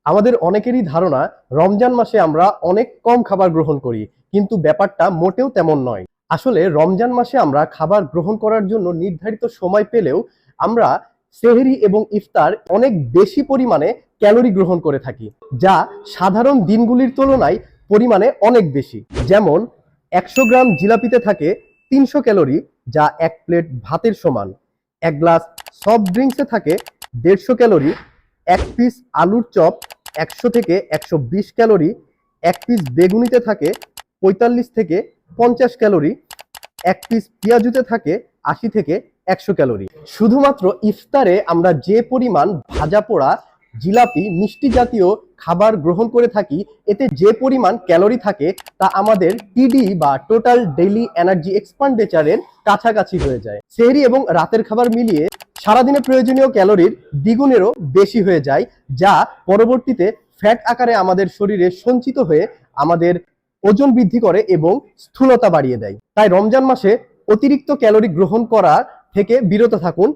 আমাদের অনেকেরই ধারণা রমজান মাসে আমরা অনেক কম খাবার গ্রহণ করি, কিন্তু ব্যাপারটা মোটেও তেমন নয়। আসলে রমজান মাসে আমরা খাবার গ্রহণ করার জন্য নির্ধারিত সময় পেলেও আমরা সেহরি এবং ইফতার অনেক বেশি পরিমাণে ক্যালোরি গ্রহণ করে থাকি, যা সাধারণ দিনগুলির তুলনায় পরিমাণে অনেক বেশি। যেমন 100 গ্রাম জিলাপিতে থাকে 300 ক্যালোরি, যা এক প্লেট ভাতের সমান। এক গ্লাস সফট ড্রিঙ্কসে থাকে 150 ক্যালোরি। এক পিস আলুর চপ 100 থেকে 120 ক্যালোরি। এক পিস বেগুনিতে থাকে 45 থেকে 50 ক্যালোরি। এক পিস পেঁয়াজুতে থাকে 80 থেকে 100 ক্যালোরি। শুধুমাত্র ইফতারে আমরা যে পরিমাণ ভাজা পোড়া, জিলাপি, মিষ্টি জাতীয় খাবার গ্রহণ করে থাকি, এতে যে পরিমাণ ক্যালোরি থাকে তা আমাদের টিডি বা টোটাল ডেইলি এনার্জি এক্সপেন্ডিচারের কাছাকাছি হয়ে যায়। সেহরি এবং রাতের খাবার মিলিয়ে সারাদিনে প্রয়োজনীয় ক্যালোরির দ্বিগুণেরও বেশি হয়ে যায়, যা পরবর্তীতে ফ্যাট আকারে আমাদের শরীরে সঞ্চিত হয়ে আমাদের ওজন বৃদ্ধি করে এবং স্থূলতা বাড়িয়ে দেয়। তাই রমজান মাসে অতিরিক্ত ক্যালোরি গ্রহণ করা থেকে বিরত থাকুন